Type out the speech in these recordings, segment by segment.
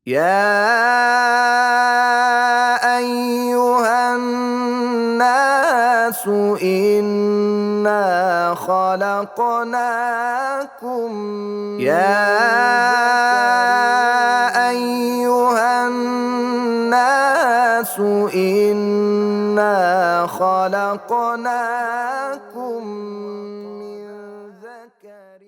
يا أيها الناس إنا خلقناكم يا أيها الناس إنا خلقناكم من ذكر.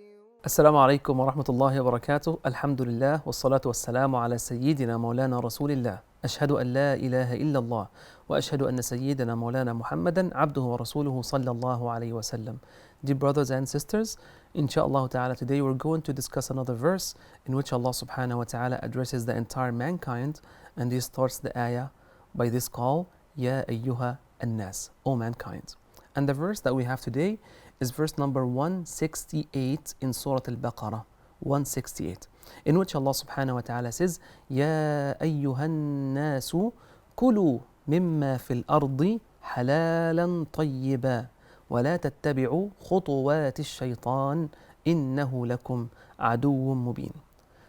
السلام عليكم ورحمة الله وبركاته. الحمد لله والصلاة والسلام على سيدنا مولانا رسول الله. أشهد أن لا إله إلا الله وأشهد أن سيدنا مولانا محمدا عبده ورسوله صلى الله عليه وسلم. Dear brothers and sisters, inshallah ta'ala, today we're going to discuss another verse in which Allah subhanahu wa ta'ala addresses the entire mankind, and He starts the ayah by this call, Ya ayyuha an-nas, O mankind. And the verse that we have today is verse number 168 in Surah Al-Baqarah, 168, in which Allah subhanahu wa ta'ala says, Ya ayyuhan nasu kulu mimma fil ardi halalan tayyiba wa la tattabi'u khutuwati ash-shaytan innahu lakum aduwwun mubin.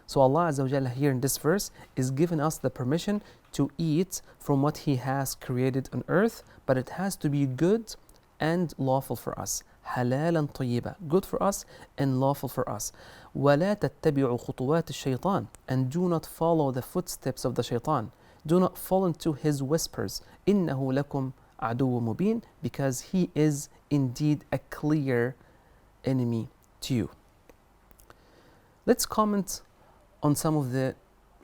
So Allah Azza wa Jalla here in this verse is giving us the permission to eat from what He has created on earth, but it has to be good and lawful for us. Halalan tayyiba, good for us and lawful for us. وَلَا تَتَّبِعُوا خُطُوَاتِ الشَّيْطَانِ, and do not follow the footsteps of the shaitan. Do not fall into his whispers. إِنَّهُ لَكُمْ عَدُوٌّ مُبِينٌ, because he is indeed a clear enemy to you. Let's comment on some of the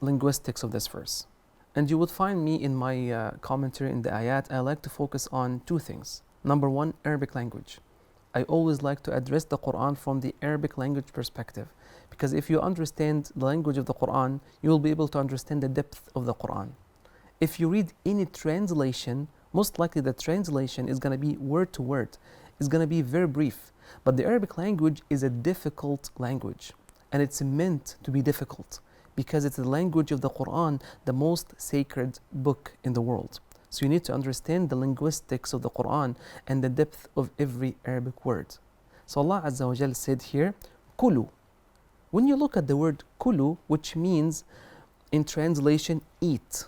linguistics of this verse. And you would find me in my commentary in the ayat, I like to focus on two things. Number one, Arabic language. I always like to address the Quran from the Arabic language perspective, because if you understand the language of the Quran, you will be able to understand the depth of the Quran. If you read any translation, most likely the translation is going to be word to word. It's going to be very brief. But the Arabic language is a difficult language, and it's meant to be difficult because it's the language of the Quran, the most sacred book in the world. So you need to understand the linguistics of the Quran and the depth of every Arabic word. So Allah Azza wa Jal said here, Kulu. When you look at the word Kulu, which means in translation eat,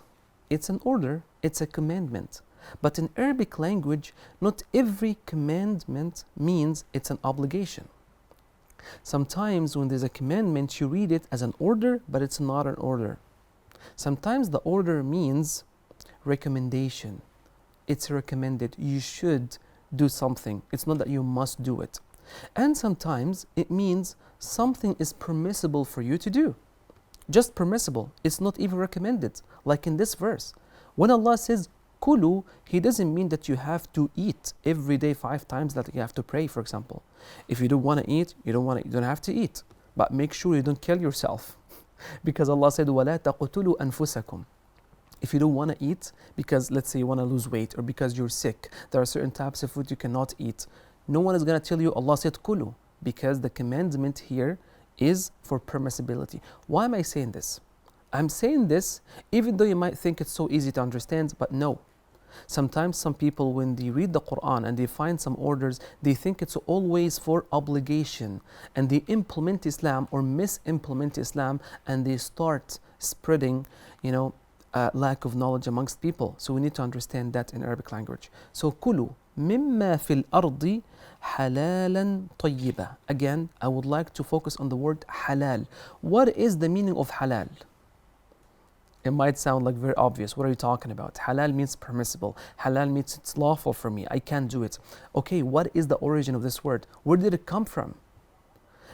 it's an order, it's a commandment. But in Arabic language, not every commandment means it's an obligation. Sometimes when there's a commandment, you read it as an order, but it's not an order. Sometimes the order means recommendation. It's recommended. You should do something. It's not that you must do it. And sometimes it means something is permissible for you to do. Just permissible. It's not even recommended. Like in this verse. When Allah says Kulu, He doesn't mean that you have to eat every day 5 times, that you have to pray, for example. If you don't want to eat, you don't have to eat. But make sure you don't kill yourself. Because Allah said, وَلَا تَقْتُلُوا أَنفُسَكُمْ. If you don't want to eat, because let's say you want to lose weight, or because you're sick, there are certain types of food you cannot eat. No one is going to tell you, Allah said kulu, because the commandment here is for permissibility. Why am I saying this? I'm saying this even though you might think it's so easy to understand, but no. Sometimes some people, when they read the Quran and they find some orders, they think it's always for obligation, and they implement Islam or misimplement Islam, and they start spreading, lack of knowledge amongst people. So we need to understand that in Arabic language. So kulu mimma fil ardi halalan tayyiba. Again, I would like to focus on the word halal. What is the meaning of halal? It might sound like very obvious. What are you talking about? Halal means permissible. Halal means it's lawful for me. I can't do it. Okay, what is the origin of this word? Where did it come from?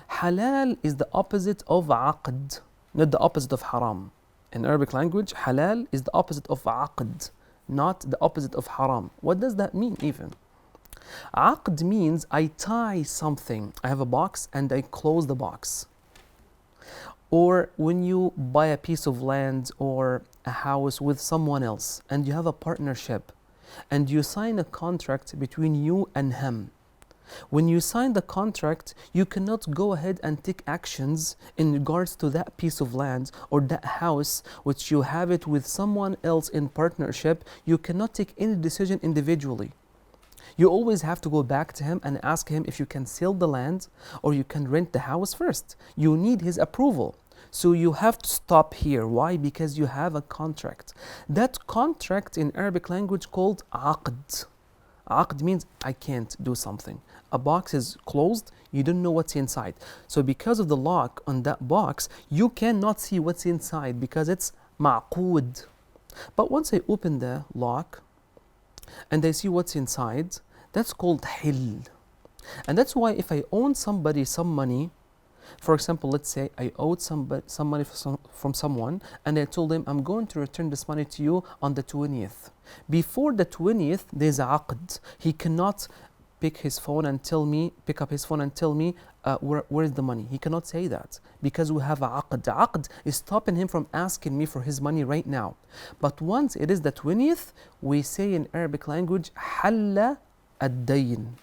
Halal is the opposite of aqd, not the opposite of haram. In Arabic language, halal is the opposite of aqd, not the opposite of haram. What does that mean even? Aqd means I tie something. I have a box and I close the box. Or when you buy a piece of land or a house with someone else and you have a partnership and you sign a contract between you and him. When you sign the contract, you cannot go ahead and take actions in regards to that piece of land or that house which you have it with someone else in partnership. You cannot take any decision individually. You always have to go back to him and ask him if you can sell the land or you can rent the house first. You need his approval. So you have to stop here. Why? Because you have a contract. That contract in Arabic language called aqd. Aqd means I can't do something. A box is closed, you don't know what's inside. So because of the lock on that box, you cannot see what's inside because it's ma'qood. But once I open the lock and I see what's inside, that's called hil. And that's why if I own somebody some money, for example, let's say I owed some money from someone and I told him I'm going to return this money to you on the 20th. Before the 20th, there's a aqd. He cannot pick up his phone and tell me, where is the money? He cannot say that because we have a aqd. The aqd is stopping him from asking me for his money right now. But once it is the 20th, we say in Arabic language, halla ad-dayn.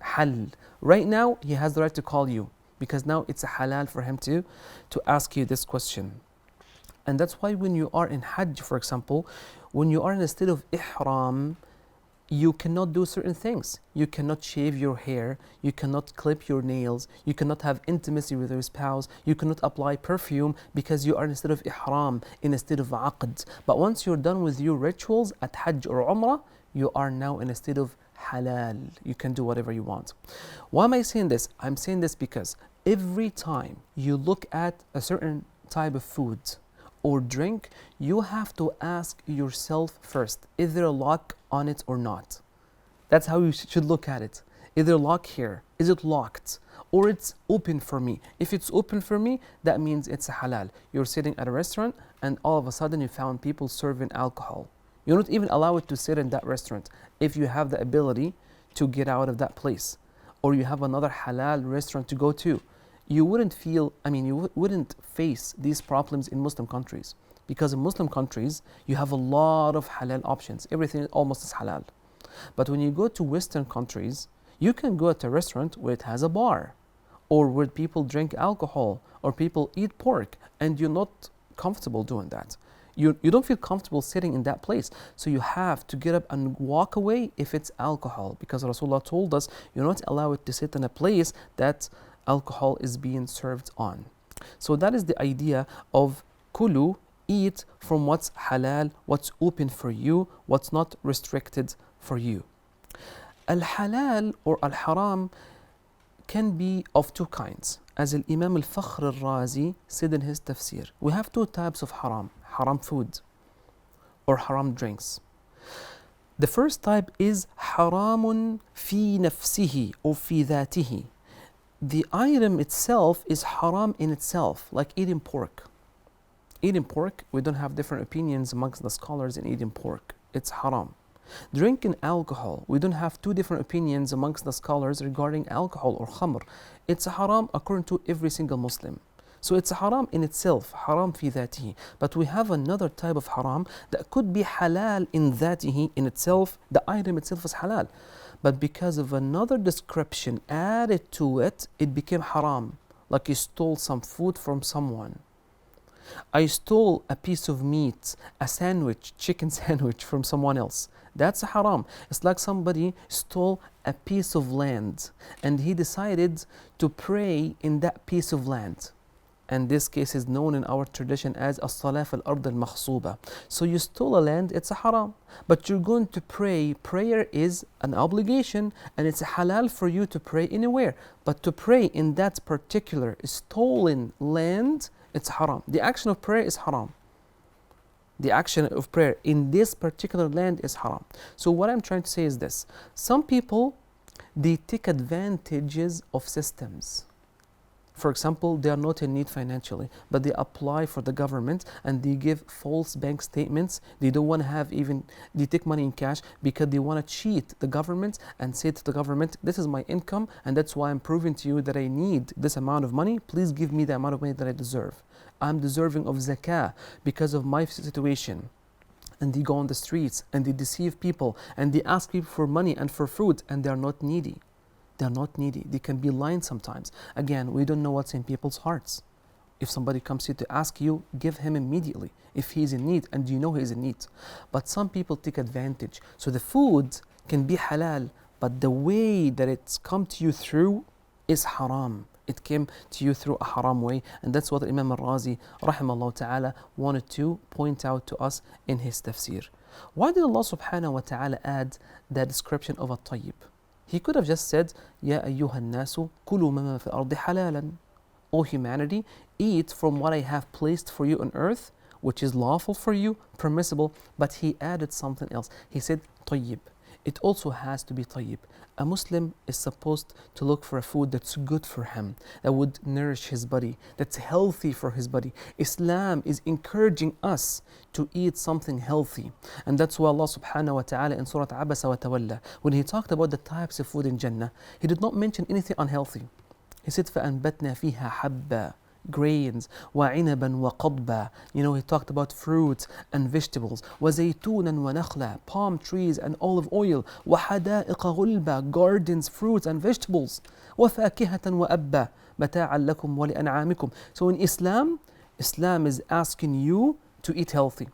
Hal. Right now, he has the right to call you because now it's a halal for him to ask you this question. And that's why when you are in Hajj, for example, when you are in a state of ihram, you cannot do certain things. You cannot shave your hair, you cannot clip your nails, you cannot have intimacy with your spouse, you cannot apply perfume because you are in a state of ihram, in a state of aqd. But once you're done with your rituals at Hajj or Umrah, you are now in a state of halal. You can do whatever you want. Why am I saying this? I'm saying this because every time you look at a certain type of food or drink, you have to ask yourself first, is there a lock on it or not? That's how you should look at it. Is there a lock here? Is it locked? Or it's open for me? If it's open for me, that means it's a halal. You're sitting at a restaurant and all of a sudden you found people serving alcohol. You're not even allowed to sit in that restaurant if you have the ability to get out of that place. Or you have another halal restaurant to go to. You wouldn't face these problems in Muslim countries. Because in Muslim countries, you have a lot of halal options. Everything almost is halal. But when you go to Western countries, you can go to a restaurant where it has a bar, or where people drink alcohol, or people eat pork, and you're not comfortable doing that. You don't feel comfortable sitting in that place. So you have to get up and walk away if it's alcohol. Because Rasulullah told us, you're not allowed to sit in a place that alcohol is being served on. So that is the idea of kulu, eat from what's halal, what's open for you, what's not restricted for you. Al-halal or al-haram can be of two kinds. As Imam al-Fakhr al-Razi said in his tafsir, we have two types of haram. Haram food or haram drinks. The first type is haramun fi nafsihi or fi dhatihi. The item itself is haram in itself, like eating pork. Eating pork, we don't have different opinions amongst the scholars in eating pork. It's haram. Drinking alcohol, we don't have two different opinions amongst the scholars regarding alcohol or khamr. It's haram according to every single Muslim. So it's haram in itself, haram fi dhatihi. But we have another type of haram that could be halal in dhatihi, in itself, the item itself is halal. But because of another description added to it, it became haram. Like you stole some food from someone. I stole a piece of meat, a sandwich, chicken sandwich from someone else. That's a haram. It's like somebody stole a piece of land and he decided to pray in that piece of land. And this case is known in our tradition as as-salah fil ard al-makhsuba. So you stole a land, it's a haram. But you're going to pray. Prayer is an obligation and it's halal for you to pray anywhere. But to pray in that particular stolen land, it's haram. The action of prayer is haram. The action of prayer in this particular land is haram. So what I'm trying to say is this. Some people, they take advantages of systems. For example, they are not in need financially, but they apply for the government and they give false bank statements. They don't want to have they take money in cash because they want to cheat the government and say to the government, this is my income and that's why I'm proving to you that I need this amount of money. Please give me the amount of money that I deserve. I'm deserving of zakah because of my situation. And they go on the streets and they deceive people and they ask people for money and for food and they are not needy. They're not needy. They can be lying sometimes. Again, we don't know what's in people's hearts. If somebody comes here to ask you, give him immediately if he's in need and you know he's in need. But some people take advantage. So the food can be halal, but the way that it's come to you through is haram. It came to you through a haram way, and that's what Imam al-Razi rahimahullah ta'ala wanted to point out to us in his tafsir. Why did Allah subhanahu wa ta'ala add that description of a tayyib? He could have just said, Ya ayyuhan nasu kulu mimma fil ardi halalan. O humanity, eat from what I have placed for you on earth, which is lawful for you, permissible. But he added something else. He said tayyib. It also has to be tayyib. A Muslim is supposed to look for a food that's good for him, that would nourish his body, that's healthy for his body. Islam is encouraging us to eat something healthy. And that's why Allah subhanahu wa ta'ala in Surah Abasa wa Tawalla, when he talked about the types of food in Jannah, he did not mention anything unhealthy. He said, فَأَنْبَتْنَا فِيهَا حَبًّا, grains, وَعِنَبًا وَقَضْبًا. You know, he talked about fruits and vegetables. وَزَيْتُونًا وَنَخْلًا, palm trees and olive oil. وَحَدَائِقَ غُلْبًا, gardens, fruits and vegetables. وَفَاكِهَةً وَأَبًّا, مَتَاعًا لَكُمْ وَلِأَنْعَامِكُمْ. So in Islam, Islam is asking you to eat healthy.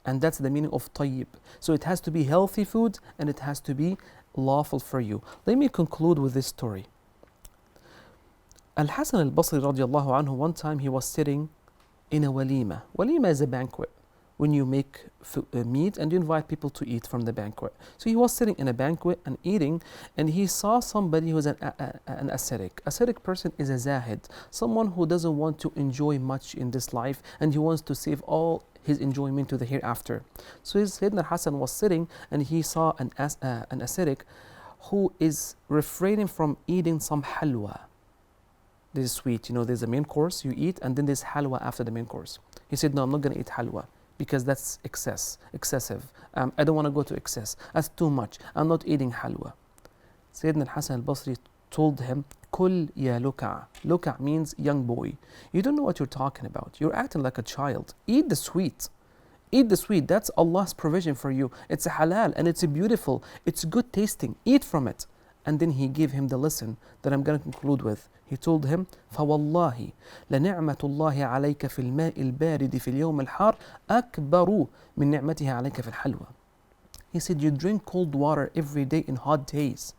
And that's the meaning of tayyib. So it has to be healthy food and it has to be lawful for you. Let me conclude with this story. Al-Hasan al-Basri radiallahu anhu, one time he was sitting in a walima. Walima is a banquet when you make meat and you invite people to eat from the banquet. So he was sitting in a banquet and eating, and he saw somebody who is an ascetic. Ascetic person is a zahid, someone who doesn't want to enjoy much in this life and he wants to save all his enjoyment to the hereafter. So Sayyidina Hassan was sitting and he saw an ascetic who is refraining from eating some halwa. This is sweet, you know, there's a main course you eat and then there's halwa after the main course. He said, no, I'm not going to eat halwa because that's excessive. I don't want to go to excess. That's too much. I'm not eating halwa. Sayyidina Hassan al-Basri told him, Kul ya luka'. Luka' means young boy. You don't know what you're talking about. You're acting like a child. Eat the sweet. Eat the sweet. That's Allah's provision for you. It's a halal and it's a beautiful. It's good tasting. Eat from it. And then he gave him the lesson that I'm going to conclude with. He told him, فَوَاللَّهِ لَنِعْمَةُ اللَّهِ عَلَيْكَ فِي الْمَاءِ الْبَارِدِ فِي الْيَوْمِ الْحَارِ أَكْبَرُ مِنْ نِعْمَتِهِ عَلَيْكَ فِي الْحَلْوَى. He said, you drink cold water every day in hot days.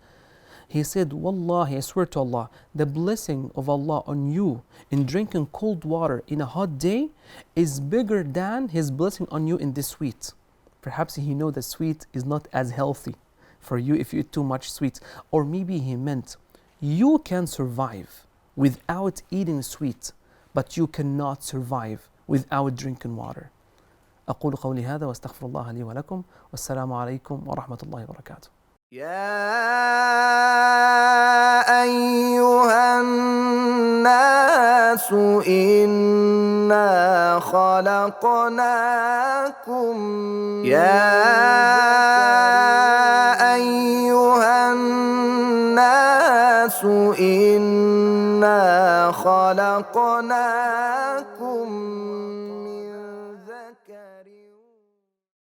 He said, Wallahi, I swear to Allah, the blessing of Allah on you in drinking cold water in a hot day is bigger than His blessing on you in this sweet. Perhaps he knows that sweet is not as healthy for you if you eat too much sweets. Or maybe he meant you can survive without eating sweet, but you cannot survive without drinking water. أقول قولي هذا واستغفر الله لي ولكم والسلام عليكم ورحمة الله وبركاته. يا أيها الناس إنا خلقناكم إنا خلقناكم